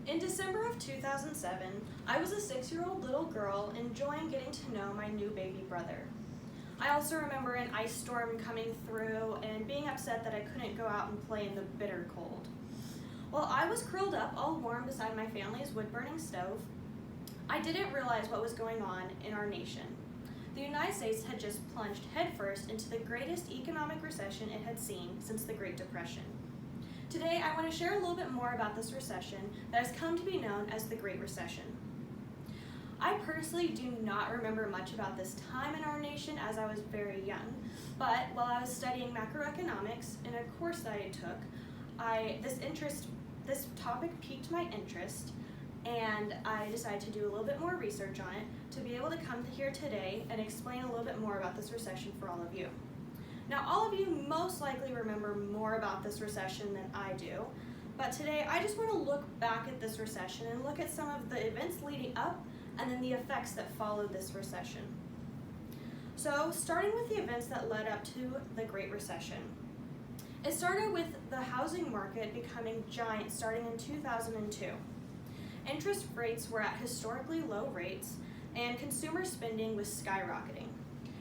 In December of 2007, I was a 6-year-old little girl enjoying getting to know my new baby brother. I also remember an ice storm coming through and being upset that I couldn't go out and play in the bitter cold. While I was curled up all warm beside my family's wood-burning stove, I didn't realize what was going on in our nation. The United States had just plunged headfirst into the greatest economic recession it had seen since the Great Depression. Today, I want to share a little bit more about this recession that has come to be known as the Great Recession. I personally do not remember much about this time in our nation as I was very young, but while I was studying macroeconomics in a course that I took, this topic piqued my interest, and I decided to do a little bit more research on it to be able to come here today and explain a little bit more about this recession for all of you. Now, all of you most likely remember more about this recession than I do, but today I just want to look back at this recession and look at some of the events leading up and then the effects that followed this recession. So, starting with the events that led up to the Great Recession. It started with the housing market becoming giant starting in 2002. Interest rates were at historically low rates, and consumer spending was skyrocketing.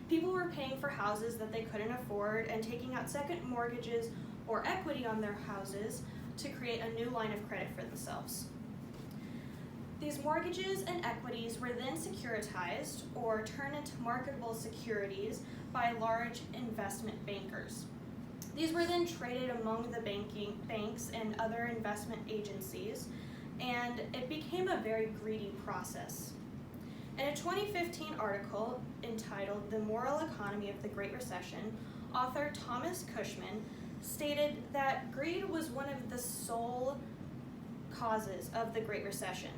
People were paying for houses that they couldn't afford and taking out second mortgages or equity on their houses to create a new line of credit for themselves. These mortgages and equities were then securitized or turned into marketable securities by large investment bankers. These were then traded among the banks and other investment agencies, and it became a very greedy process. In a 2015 article entitled "The Moral Economy of the Great Recession," author Thomas Cushman stated that greed was one of the sole causes of the Great Recession.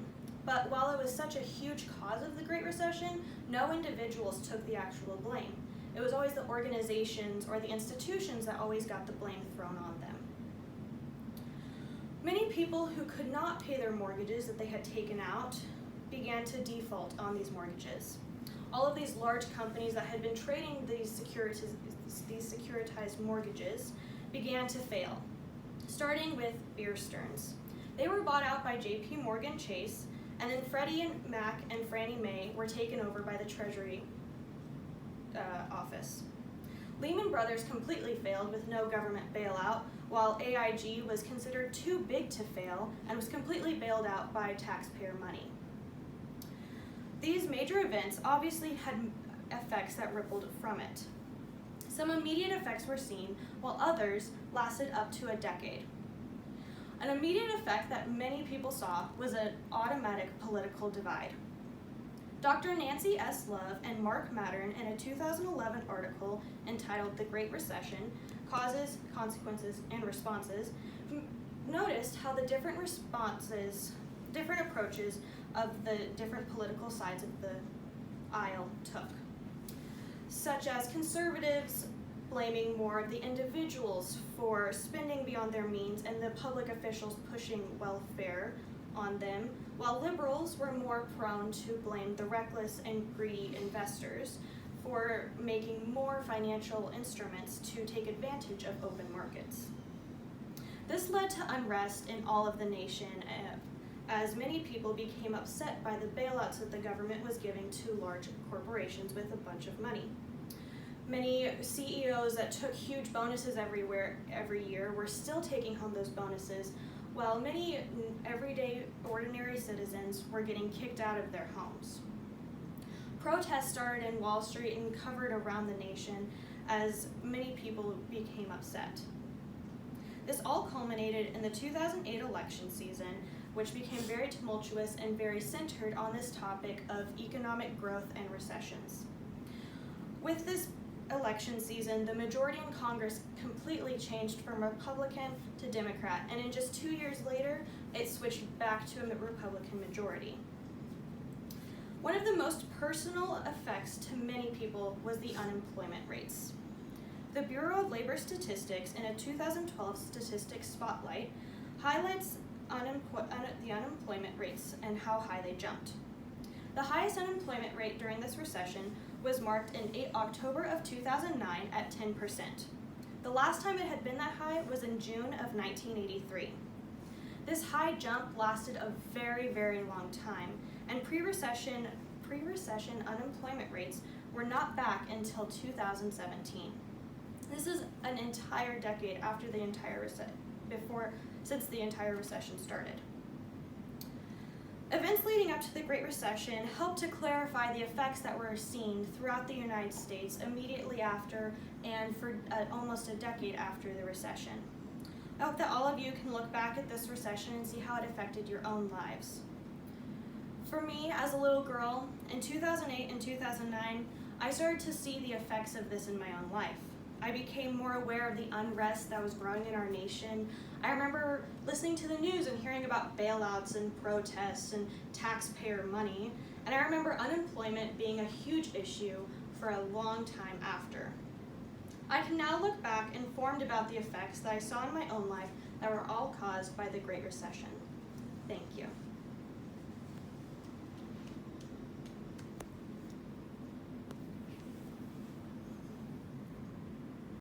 But while it was such a huge cause of the Great Recession, no individuals took the actual blame. It was always the organizations or the institutions that always got the blame thrown on them. Many people who could not pay their mortgages that they had taken out began to default on these mortgages. All of these large companies that had been trading these securitized mortgages began to fail, starting with Bear Stearns. They were bought out by J.P. Morgan Chase, and then Freddie and Mac and Fannie Mae were taken over by the Treasury office. Lehman Brothers completely failed with no government bailout, while AIG was considered too big to fail and was completely bailed out by taxpayer money. These major events obviously had effects that rippled from it. Some immediate effects were seen, while others lasted up to a decade. An immediate effect that many people saw was an automatic political divide. Dr. Nancy S. Love and Mark Mattern, in a 2011 article entitled "The Great Recession: Causes, Consequences, and Responses," noticed how the different approaches of the different political sides of the aisle took, such as conservatives blaming more of the individuals for spending beyond their means and the public officials pushing welfare on them, while liberals were more prone to blame the reckless and greedy investors for making more financial instruments to take advantage of open markets. This led to unrest in all of the nation, as many people became upset by the bailouts that the government was giving to large corporations with a bunch of money. Many CEOs that took huge bonuses every year were still taking home those bonuses, while many everyday ordinary citizens were getting kicked out of their homes. Protests started in Wall Street and covered around the nation as many people became upset. This all culminated in the 2008 election season, which became very tumultuous and very centered on this topic of economic growth and recessions. With this election season, the majority in Congress completely changed from Republican to Democrat, and in just 2 years later, it switched back to a Republican majority. One of the most personal effects to many people was the unemployment rates. The Bureau of Labor Statistics, in a 2012 statistics spotlight, highlights the unemployment rates and how high they jumped. The highest unemployment rate during this recession was marked in October of 2009 at 10%. The last time it had been that high was in June of 1983. This high jump lasted a very, very long time, and pre-recession unemployment rates were not back until 2017. This is an entire decade after since the entire recession started. Events leading up to the Great Recession helped to clarify the effects that were seen throughout the United States immediately after and for almost a decade after the recession. I hope that all of you can look back at this recession and see how it affected your own lives. For me, as a little girl, in 2008 and 2009, I started to see the effects of this in my own life. I became more aware of the unrest that was growing in our nation. I remember listening to the news and hearing about bailouts and protests and taxpayer money, and I remember unemployment being a huge issue for a long time after. I can now look back informed about the effects that I saw in my own life that were all caused by the Great Recession. Thank you.